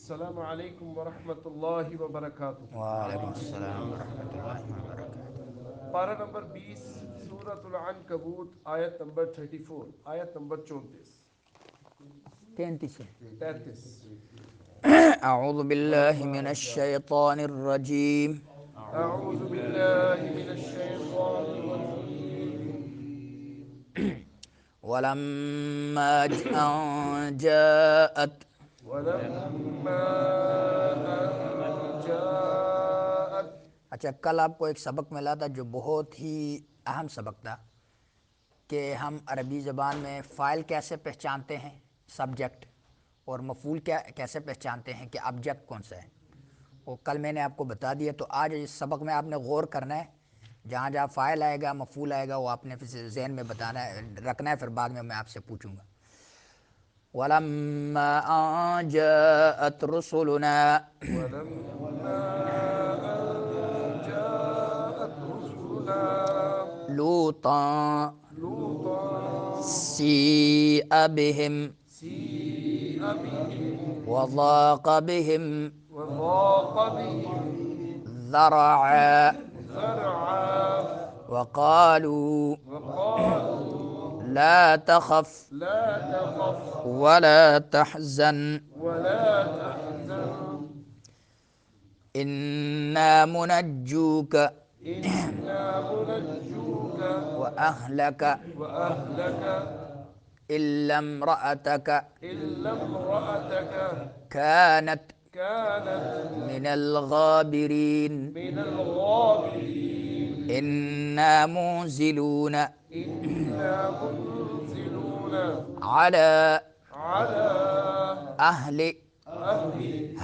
السلام علیکم ورحمۃ اللہ وبرکاتہ۔ وعلیکم السلام ورحمۃ اللہ وبرکاتہ۔ پارہ نمبر 20، سورۃ العنکبوت، آیت نمبر 34، آیت نمبر 34 33 33۔ اعوذ باللہ من الشیطان الرجیم اعوذ باللہ من الشیطان الرجیم۔ ولما أن جاءت ولما أن جاءت۔ اچھا، کل آپ کو ایک سبق ملا تھا جو بہت ہی اہم سبق تھا کہ ہم عربی زبان میں فاعل کیسے پہچانتے ہیں، سبجیکٹ، اور مفعول کیسے پہچانتے ہیں کہ آبجیکٹ کون سا ہے، وہ کل میں نے آپ کو بتا دیا۔ تو آج اس سبق میں آپ نے غور کرنا ہے، جہاں جہاں فاعل آئے گا، مفعول آئے گا، وہ آپ نے پھر ذہن میں بتانا ہے، رکھنا ہے، پھر بعد میں آپ سے پوچھوں گا۔ وَلَمَّا أَن جَاءَتْ رُسُلُنَا ولما أن جاءت رسلنا لُوطًا لوطا سِيءَ بِهِمْ سيء بهم وَضَاقَ بِهِمْ وضاق بهم ذَرْعًا ذرعا وَقَالُوا وقالوا لَا تَخَفْ لا تخف وَلَا تَحْزَنْ ولا تحزن إِنَّا مُنَجُّوكَ إنا منجوك وَأَهْلَكَ وأهلك إِلَّا امْرَأَتَكَ إلا امرأتك كانت كانت من الغابرين من الغابرين إنا منزلون إنا منزلون على على أهل أهل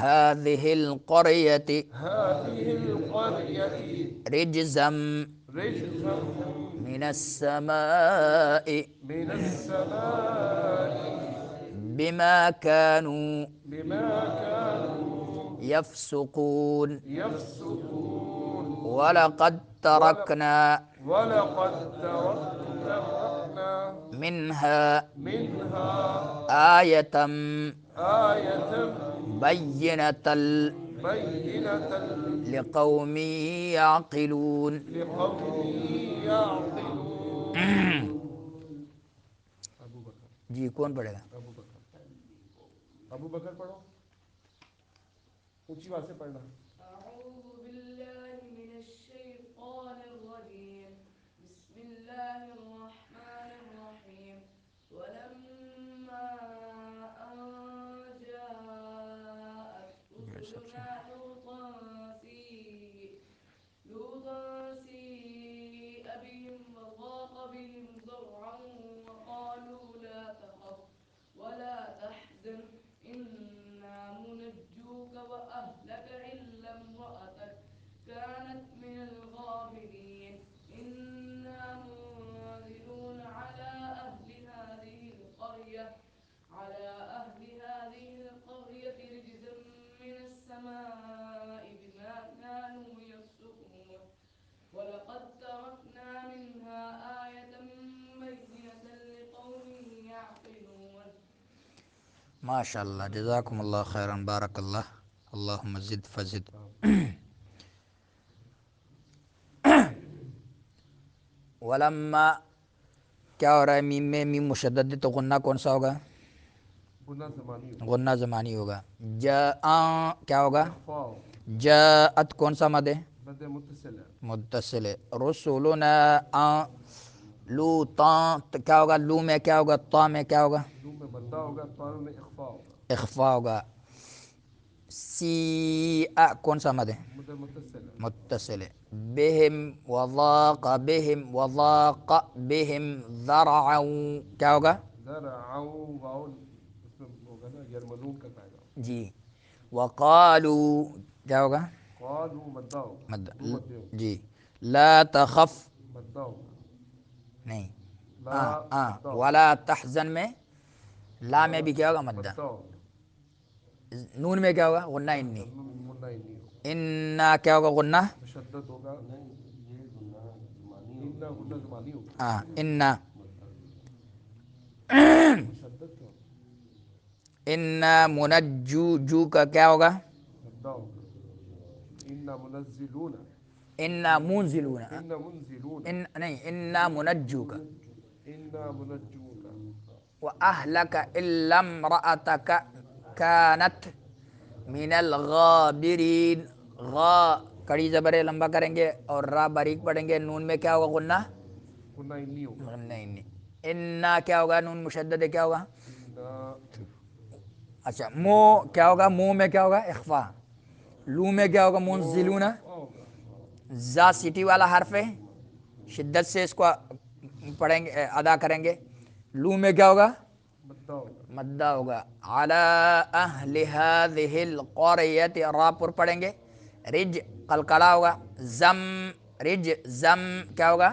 هذه القرية هذه القرية رجزا رجزا من السماء من السماء بما كانوا بما كانوا يفسقون يفسقون ولقد تركنا ولقد تركنا منها منها آية آية بينة بينة لقوم يعقلون۔ لقوم يعقلون۔ ابو بکر جی، کون پڑھے گا؟ ابو بکر ابو بکر پڑھو، اونچی آواز سے پڑھنا۔ أعوذ بالله من الشيطان الرجيم. بسم الله الرحمن الرحيم. ولما أن جاءت رسلنا لوطا سيء بهم وضاق بهم ذرعا وقالوا لا تخف ولا تحزن إنا منجوك وأهلك إلا امرأتك كانت من الغابرين إنا منزلون على أهل هذه القرية رجزا من السماء بما كانوا يفسقون ولقد تركنا منها آية بينة لقوم يعقلون۔ ماشاء اللہ، جزاکم اللہ خیرا، بارک اللہ، اللہم زد فزد۔ ولما کیا ہو رہا ہے؟ میم میں میم مشدد ہے تو غنہ کون سا ہوگا؟ گناہ زمانی ہو، غنہ زمانی ہوگا۔ جاء کیا ہوگا؟ اخفاء جاءت کون سا مد ہے؟ مد متصل ہے۔ متصل ہے۔ رسولنا لوطاں کیا ہوگا؟ لو میں کیا ہوگا؟ طا میں کیا ہوگا؟ لو میں مدہ ہوگا، طاء میں اخفاء ہوگا۔ اخفاء ہوگا۔ سی کون سا مد ہے؟ مد متصل ہے۔ متصل ہے۔ بہم وضاق بہم وضاق بہم ذرعا کیا ہوگا؟ ذرعا واو اس میں ہوگا نا، یرملون کا قاعدہ ہوگا۔ جی۔ وقالو کیا ہوگا؟ قالوا مدہ ہوگا، مد دو مدے ہوں گے، جی۔ لا تخف مدہ ہوگا، نہیں، لا مدہ ہوگا، ولا تحزن میں لا میں بھی کیا ہوگا؟ مدہ۔ مدہ ہوگا، نون میں کیا ہوگا؟ غنہ انی۔ غنہ نہیں ہوگا، انا کیا ہوگا؟ غنہ مشدد ہوگا، انا غنہ زمانی ہوگا، انا مشدد کیا ہوگا؟ انا منجو جو کا کیا ہوگا؟ مدہ ہوگا. انا منزلون. انا منزلون. انا منزلون. ان نہیں انا منجو کا. انا منجوک. وَأَهْلَكَ إِلَّا امْرَأَتَكَ كَانَتْ مِنَ الْغَابِرِينَ. غا کڑی زبر لمبا کریں گے اور را باریک پڑھیں گے. نون میں کیا ہوگا؟ غنہ. قلنا انی ہوگا. نہیں. انا کیا ہوگا؟ نون مشدد ہے، کیا ہوگا؟ انا. اچھا مو کیا ہوگا؟ منہ میں کیا ہوگا؟ اخفا. لو میں کیا ہوگا؟ منزلون. ہوگا. زا سیٹی والا حرف ہے، شدت سے اس کو پڑھیں گے، ادا کریں گے. لو میں کیا ہوگا؟ مدہ ہوگا. مدہ ہوگا. علی اہل ہذہ القریۃ، را پر پڑھیں گے. رج قلقلہ ہوگا. زم رج زم کیا ہوگا؟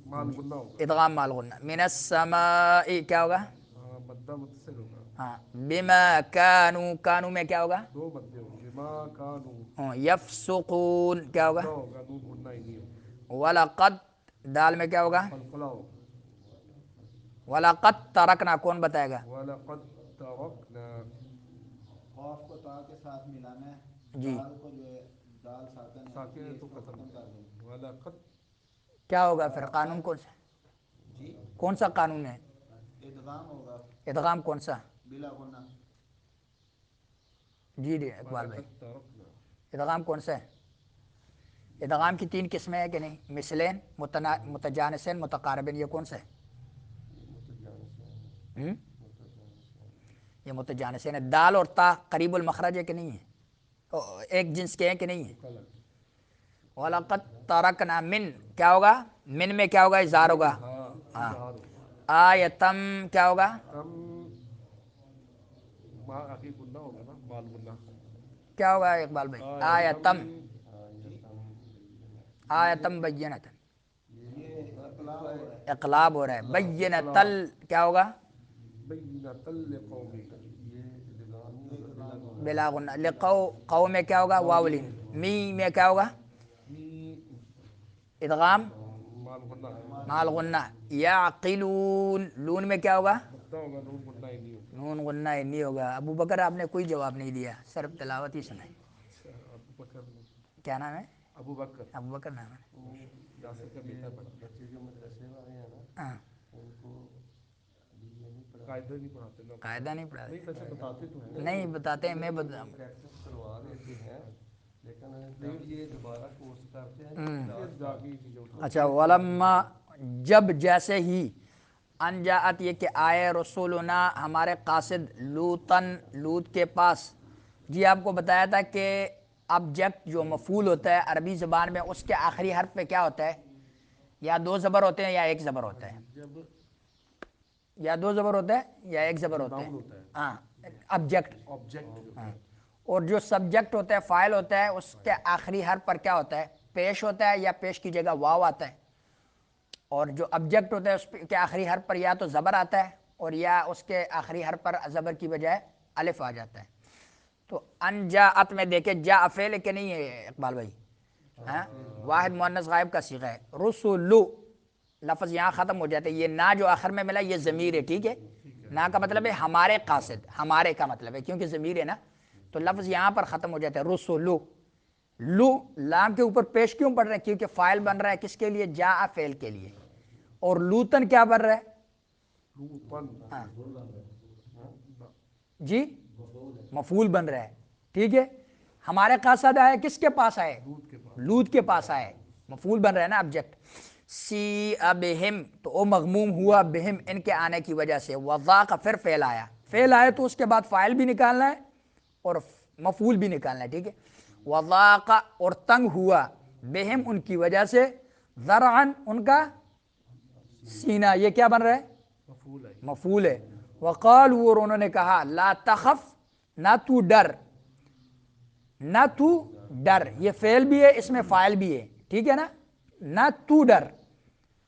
مال غنہ ہوگا. ادغام مال غنہ. من السماء کیا ہوگا؟ ہاں مدہ متصل ہوگا. ہاں. بما کانوا کانوا میں کیا ہوگا؟ دو مدے ہوں. بما کانوا. یفسقون کیا ہوگا؟ مدہ ہوگا. نون غنہ انی ہوگا. ولقد دال میں کیا ہوگا؟ قلقلہ ہوگا. وَلَقَدْ تَرَكْنَا کون بتائے گا؟ وَلَقَدْ تَرَكْنَا. قاف کو تا کے ساتھ ملانا ہے، جی دال کو جو ہے دال ساکن ہے ساکن ہے یہ تو اس کو ختم ختم کر دیں. وَلَقَدْ. کیا ہوگا پھر؟ قانون کون سا؟ جی کون سا قانون ہے؟ ادغام ہوگا ادغام کون سا؟ بلا غنہ. جی اقبال بھائی، وَلَقَدْ تَرَكْنَا. ادغام کون سا ہے؟ ادغام کی 3 قسمیں ہیں کہ نہیں؟ مثلین، متجانسین، متقاربین. یہ کون سا ہے؟ یہ متجانسین ہے. دال اور تا قریب المخرج ہے کہ نہیں ہے؟ ایک جنس کے ہیں کہ نہیں ہے؟ وَلَقَدْ تَرَكْنَا من کیا ہوگا؟ من میں کیا ہوگا؟ اظہار ہوگا. ہاں. آیتم کیا ہوگا؟ تم. ما آخر غنہ ہوگا نا. مال غنہ. کیا ہوگا اقبال بھائی؟ آیتم. آیتم بینت. یہ اقلاب ہو رہا ہے. اقلاب ہو رہا ہے. بینتل کیا ہوگا؟ بینۃ لقوم. بلا غنہ. لقو قو میں کیا ہوگا؟ واولین. می میں کیا ہوگا؟ می. ادغام مال غنہ. مال غنہ. یعقلون. لون میں کیا ہوگا؟ مدہ ہوگا. نون غنہ انی ہوگا. نون غنہ نہیں ہوگا. ابو بکر آپ نے کوئی جواب نہیں دیا، صرف تلاوت ہی سنائی. ابو بکر. کیا نام ہے؟ ابو بکر. ابو بکر نام ہے. یاسر کا بیٹا بڑا. بچے جو مدرسے والے ہیں نا ہاں. ان کو قاعدہ نہیں پڑھاتے نا. قاعدہ نہیں پڑھا نہیں ویسے بتاتے تو ہیں. نہیں بتاتے ہیں. میں پریکٹس کروا دیتے ہیں، لیکن جب یہ دوبارہ کورس کرتے ہیں اچھا. ولما جب جیسے ہی انجاءت یہ کہ آئے رسولنا ہمارے قاصد لوطن لوط کے پاس. جی آپ کو بتایا تھا کہ آبجیکٹ جو مفعول ہوتا ہے عربی زبان میں اس کے آخری حرف پہ کیا ہوتا ہے؟ یا 2 زبر ہوتے ہیں یا 1 زبر ہوتا ہے. یا 2 زبر ہوتا ہے یا 1 زبر ہوتا ہے. ہاں آبجیکٹ. آبجیکٹ. ہاں. اور جو سبجیکٹ ہوتا ہے فاعل ہوتا ہے اس کے آخری حرف پر کیا ہوتا ہے؟ پیش ہوتا ہے یا پیش کی جگہ واو آتا ہے. اور جو آبجیکٹ ہوتا ہے اس کے آخری حرف پر یا تو زبر آتا ہے اور یا اس کے آخری حرف پر زبر کی بجائے الف آ جاتا ہے. تو انجاءت میں دیکھیں جاء فعل کہ نہیں ہے اقبال بھائی؟ ہاں. واحد مؤنث غائب کا صیغہ ہے. رسولو لفظ یہاں ختم ہو جاتا ہے. یہ نا جو آخر میں ملا یہ ضمیر ہے. ٹھیک ہے. نا کا مطلب ہے ہمارے قاصد، ہمارے کا مطلب ہے کیونکہ ضمیر ہے نا، تو لفظ یہاں پر ختم ہو جاتا ہے. رسولو. لو لام کے اوپر پیش کیوں پڑھ رہے ہیں؟ کیونکہ فاعل بن رہا ہے کس کے لیے؟ جاء فعل کے لیے. اور لوتن کیا بن رہا ہے؟ ہاں. جی مفعول بن رہا ہے. ٹھیک ہے. ہمارے قاصد آئے کس کے پاس آئے؟ لوط کے پاس آئے. مفعول بن رہا ہے نا آبجیکٹ. سی بہم تو او مغموم ہوا بہم ان کے آنے کی وجہ سے. وضاق پھر فعل آیا. فعل آئے تو اس کے بعد فاعل بھی نکالنا ہے اور مفعول بھی نکالنا ہے. ٹھیک ہے. وضاق اور تنگ ہوا بہم ان کی وجہ سے. ذرعن ان کا سینہ. یہ کیا بن رہا ہے؟ مفعول ہے. وقالوا اور انہوں نے کہا لا تخف نہ تو ڈر. نہ تو ڈر یہ فعل بھی ہے اس میں فاعل بھی ہے. ٹھیک ہے نا. نہ تو ڈر.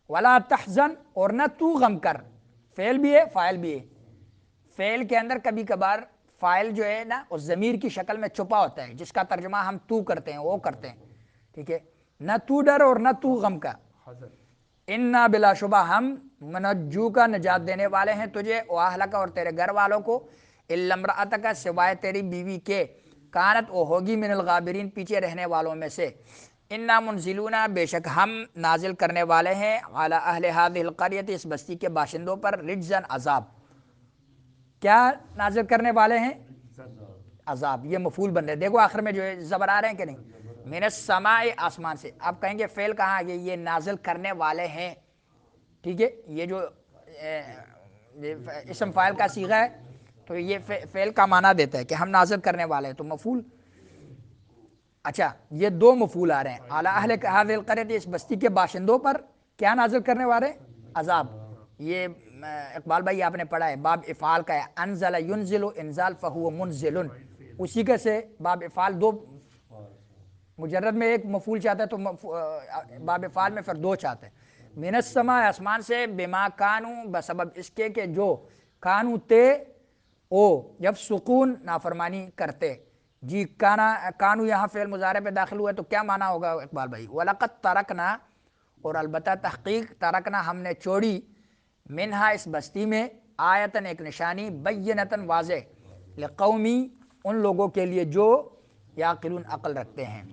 ولا تحزن اور نہ تو غم کر. فعل بھی ہے فاعل بھی ہے. فعل کے اندر کبھی کبھار فاعل جو ہے نا اس ضمیر کی شکل میں چھپا ہوتا ہے جس کا ترجمہ ہم تو کرتے ہیں وہ کرتے ہیں. ٹھیک ہے. نہ تو ڈر اور نہ تو غم کا. انا بلا شبہ ہم منجو کا نجات دینے والے ہیں تجھے، واہلک اور تیرے گھر والوں کو، الا امرأتک سوائے تیری بیوی کے، کانت وہ ہوگی من الغابرین پیچھے رہنے والوں میں سے، انا منزلون بے شک ہم نازل کرنے والے ہیں، علی اہل هذه القریۃ اس بستی کے باشندوں پر، رجزن عذاب، کیا نازل کرنے والے ہیں؟ عذاب، یہ مفعول بن رہے، دیکھو آخر میں جو ہے زبر آ رہے ہیں کہ نہیں، من السماء آسمان سے، اب کہیں گے فعل کہاں آ گیا، یہ نازل کرنے والے ہیں، ٹھیک ہے، یہ جو اسم فاعل کا صیغہ ہے تو یہ فعل کا معنی دیتا ہے کہ ہم نازل کرنے والے ہیں، تو مفعول، اچھا یہ دو مفعول آ رہے ہیں، اعلی اہل هذه القریۃ اس بستی کے باشندوں پر کیا نازل کرنے والے؟ عذاب، یہ اقبال بھائی آپ نے پڑھا ہے، باب افعال کا ہے، انزل ینزل انزال فہو منزل، اسی کا سے باب افعال دو، مجرد میں ایک مفعول چاہتا ہے تو باب افعال میں پھر دو چاہتے ہیں، من السماء آسمان سے، بما کانوا بسبب اس کے کہ جو کانو تے او جب سکون نافرمانی کرتے، جی کانو یہاں فعل مضارع پہ داخل ہوا ہے تو کیا معنی ہوگا اقبال بھائی؟ وَلَقَدْ تَرَكْنَا اور البتہ تحقیق، ترکنا ہم نے چھوڑی، منہا اس بستی میں، آیتن ایک نشانی، بینتن واضح، لقومی ان لوگوں کے لیے جو یعقلون عقل رکھتے ہیں،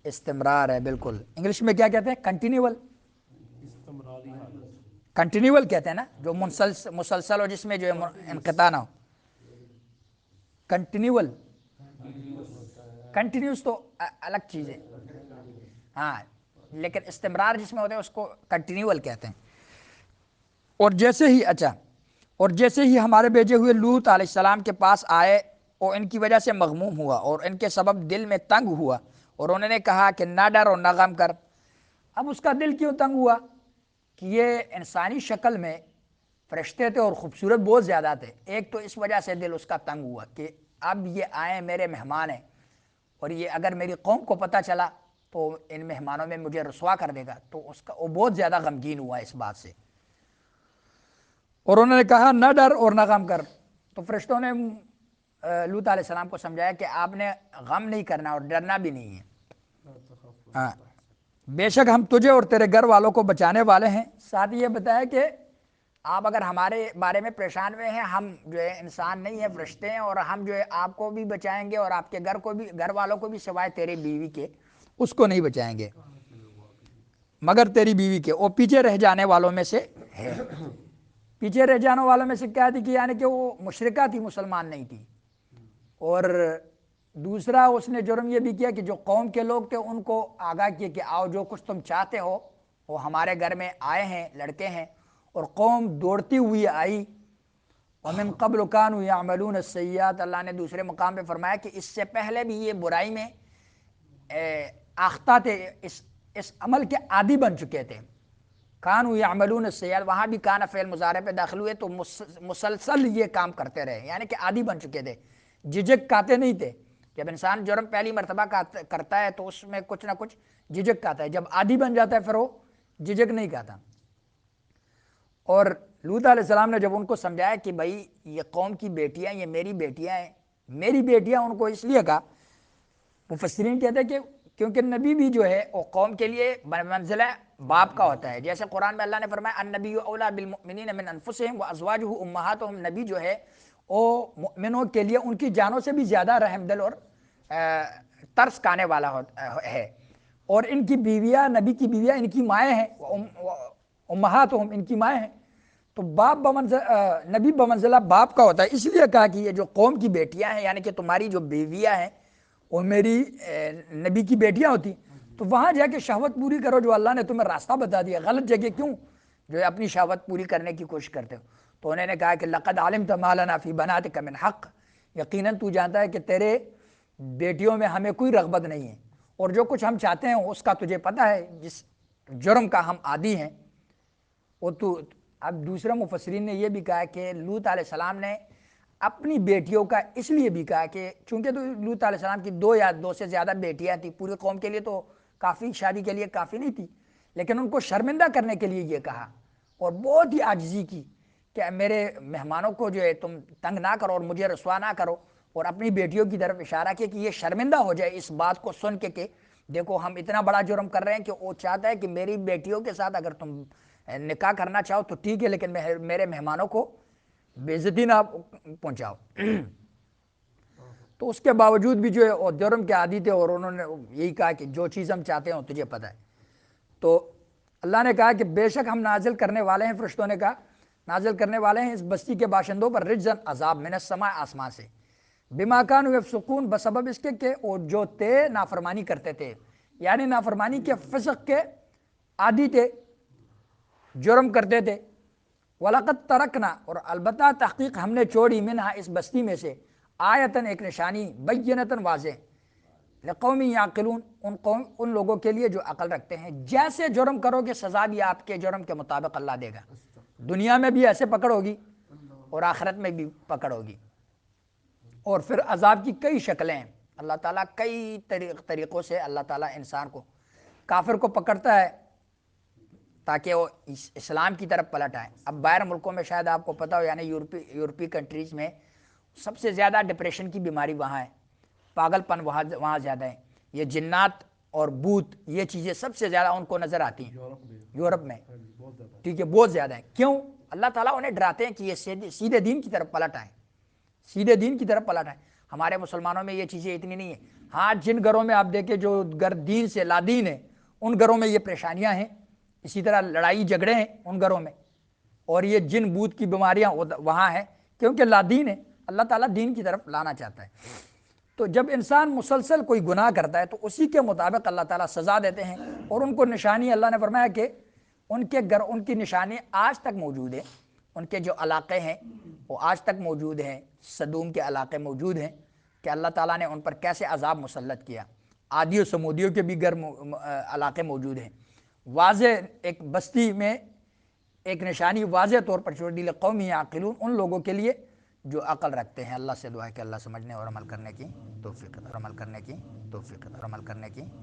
استمرار ہے بالکل، انگلش میں کیا کہتے ہیں؟ کنٹینیول، کنٹینیول کہتے ہیں نا، جو مسلسل ہو، جس میں جو ہے انقطاع نہ ہو، کنٹینیول، کنٹینیوس تو الگ چیز ہے، ہاں لیکن استمرار جس میں ہوتا ہے اس کو کنٹینیول کہتے ہیں۔ اور جیسے ہی اور جیسے ہی ہمارے بھیجے ہوئے لوط علیہ السلام کے پاس آئے، وہ ان کی وجہ سے مغموم ہوا اور ان کے سبب دل میں تنگ ہوا، اور انہوں نے کہا کہ نہ ڈر اور نہ غم کر۔ اب اس کا دل کیوں تنگ ہوا؟ کہ یہ انسانی شکل میں فرشتے تھے اور خوبصورت بہت زیادہ تھے، ایک تو اس وجہ سے دل اس کا تنگ ہوا کہ اب یہ آئے میرے مہمان ہیں، اور یہ اگر میری قوم کو پتہ چلا تو ان مہمانوں میں مجھے رسوا کر دے گا، تو اس کا وہ بہت زیادہ غمگین ہوا اس بات سے، اور انہوں نے کہا نہ ڈر اور نہ غم کر۔ تو فرشتوں نے لوط علیہ السلام کو سمجھایا کہ آپ نے غم نہیں کرنا اور ڈرنا بھی نہیں ہے، ہاں بے شک ہم تجھے اور تیرے گھر والوں کو بچانے والے ہیں۔ ساتھ یہ بتایا کہ آپ اگر ہمارے بارے میں پریشان ہوئے ہیں، ہم جو ہے انسان نہیں ہیں، فرشتے ہیں، اور ہم جو ہے آپ کو بھی بچائیں گے اور آپ کے گھر والوں کو بھی، سوائے تیری بیوی کے اس کو نہیں بچائیں گے، مگر تیری بیوی کے، وہ پیچھے رہ جانے والوں میں سے ہے۔ پیچھے رہ جانے والوں میں سے کیا تھی کہ یعنی کہ وہ مشرکہ تھی، مسلمان نہیں تھی، اور دوسرا اس نے جرم یہ بھی کیا کہ جو قوم کے لوگ تھے ان کو آگاہ کیا کہ آؤ جو کچھ تم چاہتے ہو وہ ہمارے گھر میں آئے ہیں، لڑکے ہیں، اور قوم دوڑتی ہوئی آئی، وَمِن قَبْلُ كَانُوا يَعْمَلُونَ السَّيِّئَاتِ، اللہ نے دوسرے مقام پہ فرمایا کہ اس سے پہلے بھی یہ برائی میں آختہ تھے، اس عمل کے عادی بن چکے تھے۔ کانوا یعملون السیئات، وہاں بھی کان فعل مضارع پہ داخل ہوئے تو مسلسل یہ کام کرتے رہے، یعنی کہ عادی بن چکے تھے، جھجک کھاتے نہیں تھے۔ جب انسان جرم پہلی مرتبہ کرتا ہے تو اس میں کچھ نہ کچھ جھجک کھاتا ہے، جب عادی بن جاتا ہے پھر وہ جھجک نہیں کھاتا۔ اور لوط علیہ السلام نے جب ان کو سمجھایا کہ بھائی یہ قوم کی بیٹیاں، یہ میری بیٹیاں ہیں، میری بیٹیاں ان کو اس لیے کہا، مفسرین کہتے ہیں کہ کیونکہ نبی بھی جو ہے وہ قوم کے لیے منزلہ باپ کا ہوتا ہے، جیسے قرآن میں اللہ نے فرمایا النبی اولیٰ بالمؤمنین من انفسہم وازواجہ امہاتہم، نبی جو ہے وہ مؤمنوں کے لیے ان کی جانوں سے بھی زیادہ رحم دل اور ترس کھانے والا ہے، اور ان کی بیویاں، نبی کی بیویاں ان کی مائیں ہیں، امہاتہم ان کی مائیں ہیں، تو باپ نبی بمنزلہ باپ کا ہوتا ہے، اس لیے کہا کہ یہ جو قوم کی بیٹیاں ہیں، یعنی کہ تمہاری جو بیویاں ہیں وہ میری نبی کی بیٹیاں ہوتی، تو وہاں جا کے شہوت پوری کرو، جو اللہ نے تمہیں راستہ بتا دیا، غلط جگہ کیوں جو ہے اپنی شہوت پوری کرنے کی کوشش کرتے ہو۔ تو انہوں نے کہا کہ لقد علمت ما لنا فی بناتک من حق، یقیناً تو جانتا ہے کہ تیرے بیٹیوں میں ہمیں کوئی رغبت نہیں ہے، اور جو کچھ ہم چاہتے ہیں اس کا تجھے پتہ ہے، جس جرم کا ہم عادی ہیں وہ تو۔ اب دوسرے مفسرین نے یہ بھی کہا کہ لوط علیہ السلام نے اپنی بیٹیوں کا اس لیے بھی کہا کہ چونکہ تو لوط علیہ السلام کی دو یا دو سے زیادہ بیٹیاں تھیں، پوری قوم کے لیے تو کافی، شادی کے لیے کافی نہیں تھی، لیکن ان کو شرمندہ کرنے کے لیے یہ کہا، اور بہت ہی عاجزی کی کہ میرے مہمانوں کو جو ہے تم تنگ نہ کرو اور مجھے رسوا نہ کرو، اور اپنی بیٹیوں کی طرف اشارہ کیا کہ یہ شرمندہ ہو جائے اس بات کو سن کے کہ دیکھو ہم اتنا بڑا جرم کر رہے ہیں کہ وہ چاہتا ہے کہ میری بیٹیوں کے ساتھ اگر تم نکاح کرنا چاہو تو ٹھیک ہے، لیکن میرے مہمانوں کو بے عزتی نہ پہنچاؤ۔ تو اس کے باوجود بھی جو ہے وہ جرم کے عادی تھے، اور انہوں نے یہی کہا کہ جو چیز ہم چاہتے ہیں تجھے پتہ ہے۔ تو اللہ نے کہا کہ بے شک ہم نازل کرنے والے ہیں، فرشتوں نے کہا نازل کرنے والے ہیں اس بستی کے باشندوں پر رجزن عذاب من السماء، آسمان سے، بما کانوا یفسقون، بسبب اس کے کہ وہ جو تھے نافرمانی کرتے تھے، یعنی نافرمانی کے فسق کے عادی تھے، جرم کرتے تھے۔ وَلَقَدْ تَرَكْنَا، اور البتہ تحقیق ہم نے چھوڑی منہا اس بستی میں سے، آیتاً ایک نشانی، بینتاً واضح، لقوم یعقلون، ان لوگوں کے لیے جو عقل رکھتے ہیں۔ جیسے جرم کرو گے سزا بھی آپ کے جرم کے مطابق اللہ دے گا، دنیا میں بھی ایسے پکڑ ہوگی اور آخرت میں بھی پکڑ ہوگی۔ اور پھر عذاب کی کئی شکلیں ہیں، اللہ تعالیٰ کئی طریقوں سے اللہ تعالیٰ انسان کو، کافر کو پکڑتا ہے تاکہ وہ اسلام کی طرف پلٹ آئے۔ اب باہر ملکوں میں شاید آپ کو پتہ ہو، یعنی یورپی کنٹریز میں سب سے زیادہ ڈپریشن کی بیماری وہاں ہے، پاگل پن وہاں زیادہ ہے، یہ جنات اور بھوت یہ چیزیں سب سے زیادہ ان کو نظر آتی ہیں یورپ میں، ٹھیک ہے، بہت زیادہ ہیں۔ کیوں؟ اللہ تعالیٰ انہیں ڈراتے ہیں کہ یہ سیدھے دین کی طرف پلٹ آئیں، سیدھے دین کی طرف پلٹ آئیں۔ ہمارے مسلمانوں میں یہ چیزیں اتنی نہیں ہیں۔ ہاں جن گھروں میں آپ دیکھیں جو گھر دین سے لادین ہیں، ان گھروں میں یہ پریشانیاں ہیں، اسی طرح لڑائی جھگڑے ہیں ان گھروں میں، اور یہ جن بوت کی بیماریاں وہاں ہیں، کیونکہ لادین ہے۔ اللہ تعالیٰ دین کی طرف لانا چاہتا ہے۔ تو جب انسان مسلسل کوئی گناہ کرتا ہے تو اسی کے مطابق اللہ تعالیٰ سزا دیتے ہیں، اور ان کو نشانی اللہ نے فرمایا کہ ان کے گھر، ان کی نشانی آج تک موجود ہیں، ان کے جو علاقے ہیں وہ آج تک موجود ہیں، صدوم کے علاقے موجود ہیں، کہ اللہ تعالیٰ نے ان پر کیسے عذاب مسلط کیا۔ عادی و سمودیوں کے بھی گھر علاقے موجود ہیں۔ واضح ایک بستی میں ایک نشانی واضح طور پر چھوڑ دی، لقوم یعقلون، ان لوگوں کے لیے جو عقل رکھتے ہیں۔ اللہ سے دعا ہے کہ اللہ سمجھنے اور عمل کرنے کی توفیق عطا فرمائے،